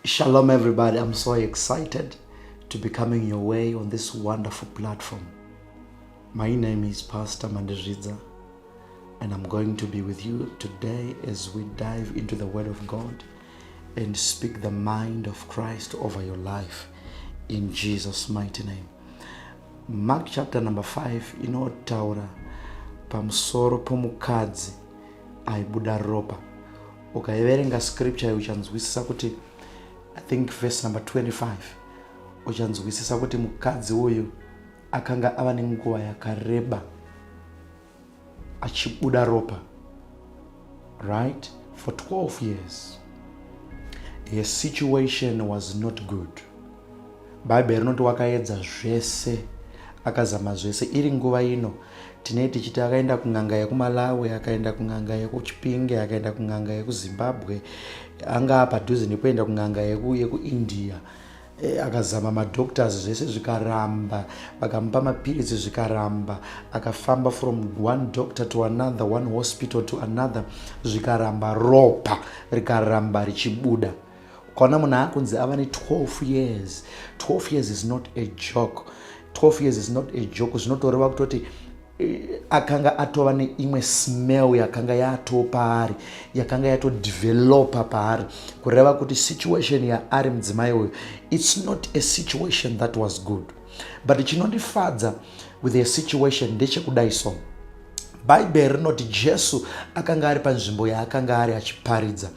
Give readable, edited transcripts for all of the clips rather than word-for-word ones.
Shalom everybody, I'm so excited to be coming your way on this wonderful platform. My name is Pastor Mandezidza and I'm going to be with you today as we dive into the Word of God and speak the mind of Christ over your life in Jesus' mighty name. Mark chapter number 5 inotaura pamusoro pomukadzi aibuda ropa. Ukaiverenga scripture uchanzwisisa kuti I think verse number 25 uchanzwisisa kuti mukadzi uyu akanga ava nenguva yakareba achibuda ropa, right, for 12 years. His situation was not good. Bible rinoti wakaedza zvese, akazama zvese. Iri nguva ino tineti chiti akaenda kunganga yekuMalawi, akaenda kunganga yekuChipinge, akaenda kunganga yekuZimbabwe, anga padhuze nekuenda kunganga yekuIndia. Akazama madoctors zvese zvikaramba, vakamupa mapirizi zvikaramba, akafamba from one doctor to another, one hospital to another, zvikaramba, ropa rikaramba richibuda. Kona munhu akunzi ava ne 12 years. 12 years is not a joke. 12 years is not a joke. Zvinotoreva kutoti akanga atova neimwe smell yakanga yato paari, yakanga yato developa paari, kureva kuti situation yaari mudzimai uyu, it's not a situation that was good. But chinondifadza with a situation ndechekudai so. Bible rinoti Jesu akanga ari panzvimbo yaakanga ari achiparidza.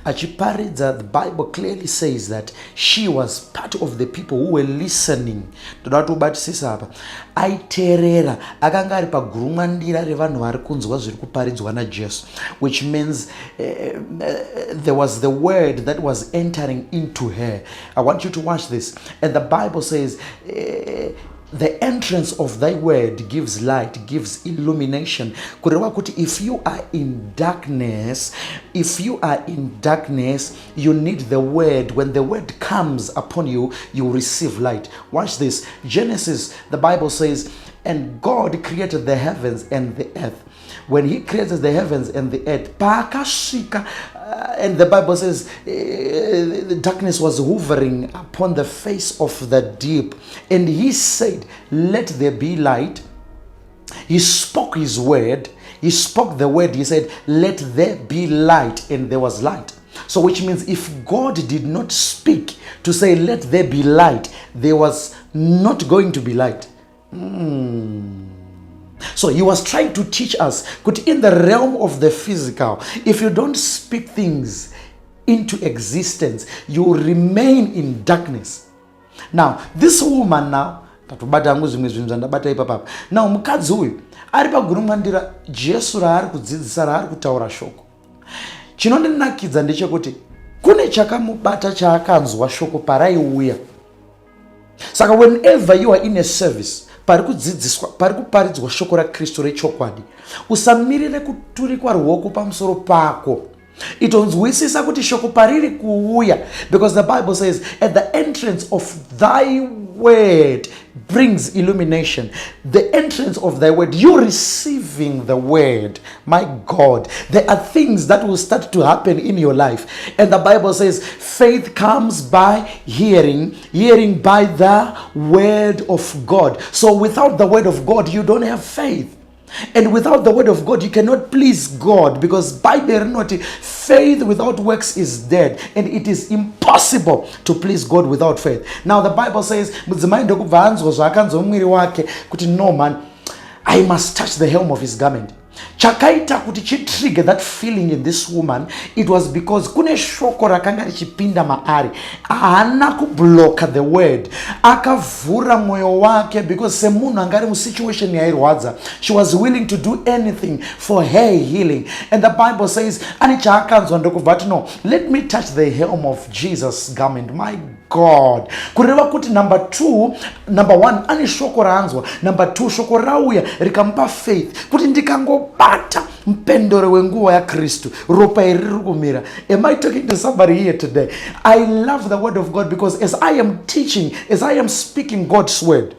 The Bible clearly says that she was part of the people who were listening. Toda kubatisisa apa, aiterera, akanga ari pagurumwandira revanhu vari kunzwa zviri kuparidzwa naJesu, which means there was the word that was entering into her. I want you to watch this. And the Bible says the entrance of thy word gives light, gives illumination. Kureva kuti if you are in darkness, you need the word. When the word comes upon you, you receive light. Watch this. Genesis, the Bible says, and God created the heavens and the earth. When he created the heavens and the earth, and the Bible says the darkness was hovering upon the face of the deep. And he said, let there be light. He spoke his word. He spoke the word. He said, let there be light. And there was light. So which means if God did not speak to say, let there be light, there was not going to be light. So he was trying to teach us that in the realm of the physical, if you don't speak things into existence, you remain in darkness. Now, this woman now, now mukadzi uyu ari pagurumwandira Jesu raari kudzidzisa, raari kutaura shoko. Chinondinakidza ndechekuti kune chakamubata chaakanzwa shoko paraiuya. Saka whenever you are in a service, pari kuparidzwa shoko raKristu rechokwadi, usamirire kuturikwa ruoko pamusoro pako. Itonzwisisa kuti shoko pariri kuuya, because the Bible says at the entrance of thy word brings illumination. The entrance of thy word, you receiving the word, my God, there are things that will start to happen in your life. And the Bible says faith comes by hearing, hearing by the word of God. So without the word of God, you don't have faith. And without the word of God, you cannot please God, because Bible not faith without works is dead, and it is impossible to please God without faith. Now the Bible says, no man, I must touch the hem of his garment. Chakaita kuti chitrigger that feeling in this woman, it was because kune shoko rakanga richipinda maari, haana kublock the word, akavhura mwoyo wake, because semunhu angari musituation yairwadza, she was willing to do anything for her healing. And the Bible says ani chaakanzwa ndokubva no, let me touch the hem of Jesus' garment. My God, kureva kuti number one ani shoko raanzwa, number two shoko rauya rikampa faith kuti ndikangobata mpendore wenguva ya Kristu ropa iriri kumira. Am I talking to somebody here today? I love the word of God, because as I am teaching, as I am speaking God's word,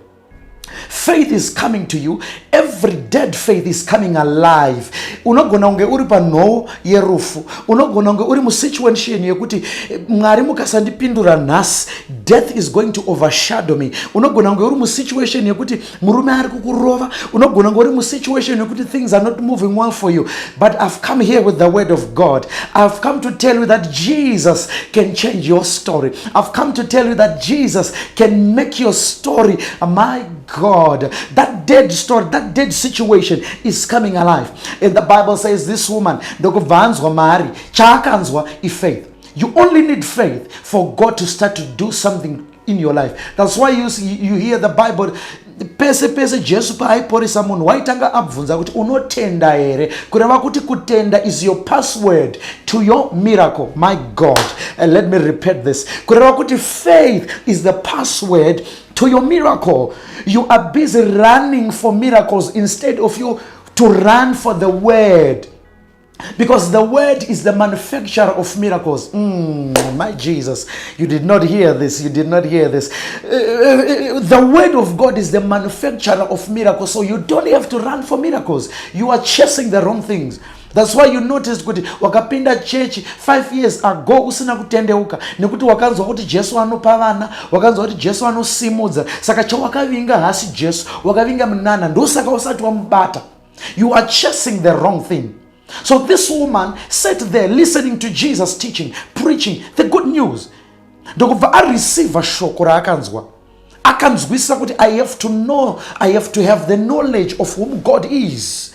Faith is coming to you. Every dead faith is coming alive. Unogona unge uri panhoo yerufu. Unogona unge uri musituation yekuti Mwari mukasandipindura nhasi, death is going to overshadow me. Unogona unge uri musituation yekuti murume ari kukurova. Unogona unge uri musituation yekuti things are not moving well for you. But I've come here with the word of God. I've come to tell you that Jesus can change your story. I've come to tell you that Jesus can make your story, my God, that dead story, that dead situation is coming alive. And the Bible says this woman, faith. You only need faith for God to start to do something in your life. That's why you hear the Bible. Pese Jesu paaiporesa munhu waitanga abvunza kuti unotenda here, kureva kuti kutenda is your password to your miracle. My God, and let me repeat this, kureva kuti faith is the password to your miracle. You are busy running for miracles instead of you to run for the word. Because the word is the manufacturer of miracles. My Jesus, you did not hear this. You did not hear this. The word of God is the manufacturer of miracles. So you don't have to run for miracles. You are chasing the wrong things. That's why you noticed kuti wakapinda church 5 years ago usina kutendeuka nekuti wakanzwa kuti Jesu anopa vana, wakanzwa kuti Jesu anosimudza, saka chawakavinga hasi Jesu, wakavinga mnana, ndosaka usati wamubata. You are chasing the wrong thing. So this woman sat there listening to Jesus teaching, preaching the good news. Ndokubva areceive shoko raakanzwa. Akanzwisa kuti I have to know, I have to have the knowledge of whom God is.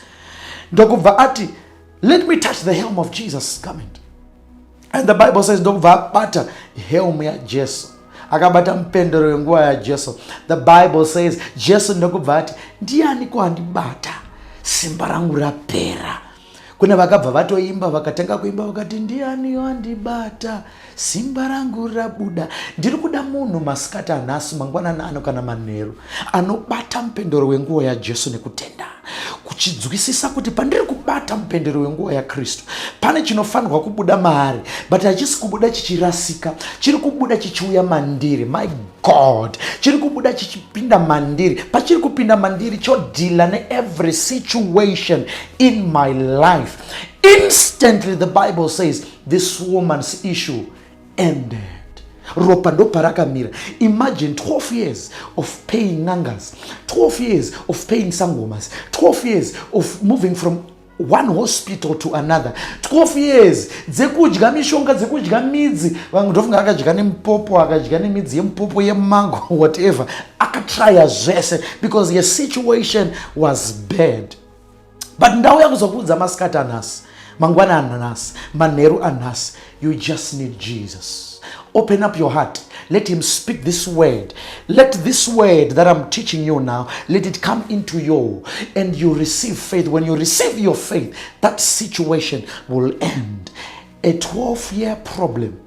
Ndokubva ati, let me touch the helm of Jesus garment. And the Bible says, ndokubva abata helm ya Jesu. Akabata mpendero yenguva ya Jesu. The Bible says, Jesu ndokubva ati, ndiani kuandibata? Simba rangu rapera. Kuna vakabva vatoimba vakatanga kuimba vakati ndiani wandibata, simba rangu rabuda. Ndiri kuda munhu masikati anhasi mangwanani ano kana manheru anobata mpendero wenguva ya Jesu nekutenda, kuchidzwisisa kuti pandiri kubata mpendero wenguva ya Kristu pane chinofanirwa kubuda maari, but hachisi kubuda chichirasika, chiri kubuda chichiuya mandiri. My God, chiri kubuda chichipinda mandiri. Pachiri kupinda mandiri chodhila ne every situation in my life. Instantly, the Bible says this woman's issue ended. Imagine 12 years of paying nangas, 12 years of paying sangomas, 12 years of moving from one hospital to another, 12 years dzekudya mishonga, dzekudya midzi, vanhu ndofunga akadya nempopo, akadya nemidzi yempopo yemango, whatever, akatraya zvese because your situation was bad. But ndauya kuzokudza masikati anhasi, mangwana anhasi, manheru anhasi, you just need Jesus. Open up your heart. Let him speak this word. Let this word that I'm teaching you now, let it come into you and you receive faith. When you receive your faith, that situation will end. A 12-year problem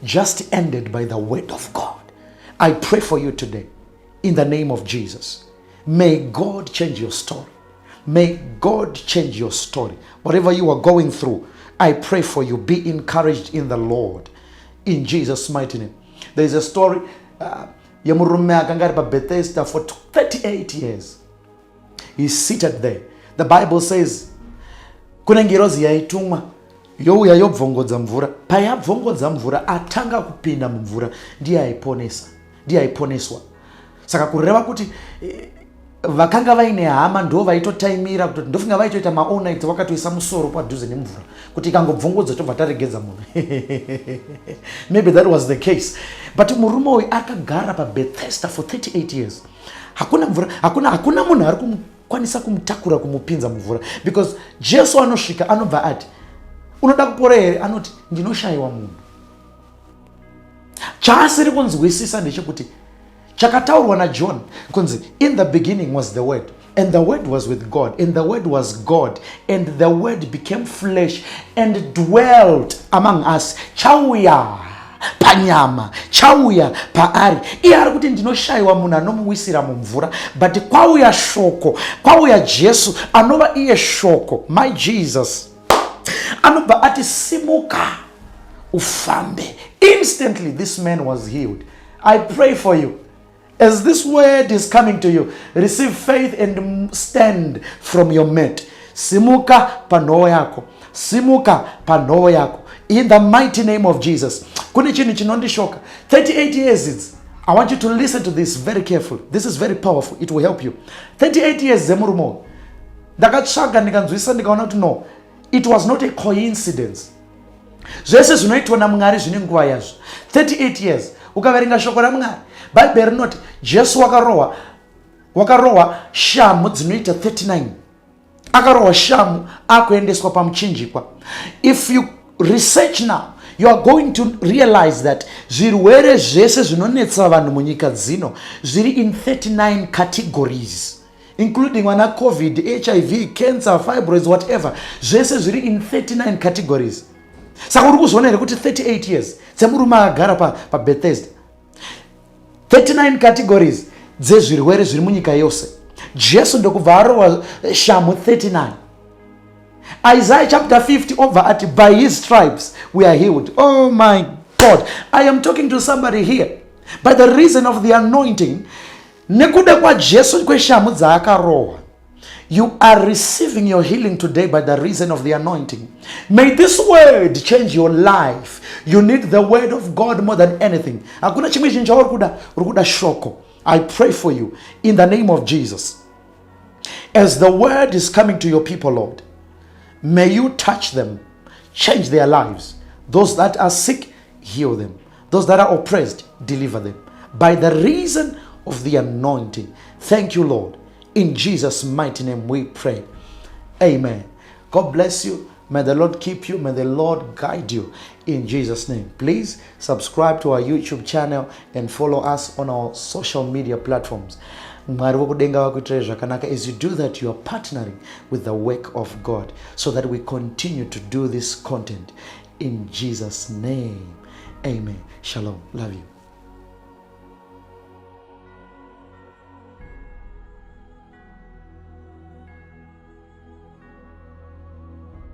just ended by the word of God. I pray for you today in the name of Jesus. May God change your story. May God change your story. Whatever you are going through, I pray for you. Be encouraged in the Lord. In Jesus' mighty name. There is a story. Yamurume akanga pa Bethesda for 38 years. He's seated there. The Bible says, kuna ngirozi yaitumwa youya yobvongodza mvura. Payabvongodza mvura atanga kupinda mvura ndiye aiponeswa. Saka kureva kuti vakanga vaine hama ndo vaitotaimira kuti ndofunga vaitoita maonites vakatoisa musoro padhuze nemvura kuti ikangobvongodza tobva taregedza munhu. Maybe that was the case. But murume uyu akagara paBethesda for 38 years. Hakuna mvura, hakuna munhu ari kukwanisa kumutakura kumupinza mvura. Because Jesu anosvika anobva ati, unoda kupora here? Anoti, ndinoshayiwa munhu. Chaasiri kunzwisisa ndechekuti chakataurwa naJohn kunzi in the beginning was the word, and the word was with God, and the word was God, and the word became flesh and dwelt among us. Chauya panyama, chauya paari. Iye ari kuti ndinoshayiwa munhu anomuwisira mumvura, but kwauya shoko, kwauya Jesu anova iye shoko. My Jesus anobva ati simuka ufambe. Instantly this man was healed. I pray for you. As this word is coming to you, receive faith and stand from your mat. Simuka panoo yako. Simuka panoo yako. In the mighty name of Jesus. Kuni chini chinondishoka. 38 years it's. I want you to listen to this very carefully. This is very powerful. It will help you. 38 years zemurumo. Ndakatsvaga ndikanzwisa ndikaona kuti no. It was not a coincidence. Zvese zvinoitwa naMwari zvine nguva yazvo. 38 years. Ukaverenga shoko raMwari. Bible rinoti Jesu wakarohwa shamu dzinoita 39. Akarohwa shamu akuendeswa pamuchinjikwa. If you research now, you are going to realize that zvirwere zvese zvinonetsa vanhu munyika dzino zviri in 39 categories, including wana COVID, HIV, cancer, fibroids, whatever. Zvese zviri in 39 categories. Saka uri kuzviona here kuti 38 years semurume agara pa Bethesda. 39 categories dzezvirwere zviri munyika yose. Jesu ndokubva arohwa shamu 39. Isaiah chapter 50 over at by his stripes we are healed. Oh my God. I am talking to somebody here. By the reason of the anointing, nekuda kwa Jesu kweshamu dzaakarohwa, you are receiving your healing today by the reason of the anointing. May this word change your life. You need the word of God more than anything. Hakuna chimwe chinhu uri kuda shoko. I pray for you in the name of Jesus. As the word is coming to your people, Lord, may you touch them, change their lives. Those that are sick, heal them. Those that are oppressed, deliver them. By the reason of the anointing. Thank you, Lord. In Jesus' mighty name we pray. Amen. God bless you. May the Lord keep you. May the Lord guide you. In Jesus' name. Please subscribe to our YouTube channel and follow us on our social media platforms. As you do that, you are partnering with the work of God so that we continue to do this content. In Jesus' name. Amen. Shalom. Love you.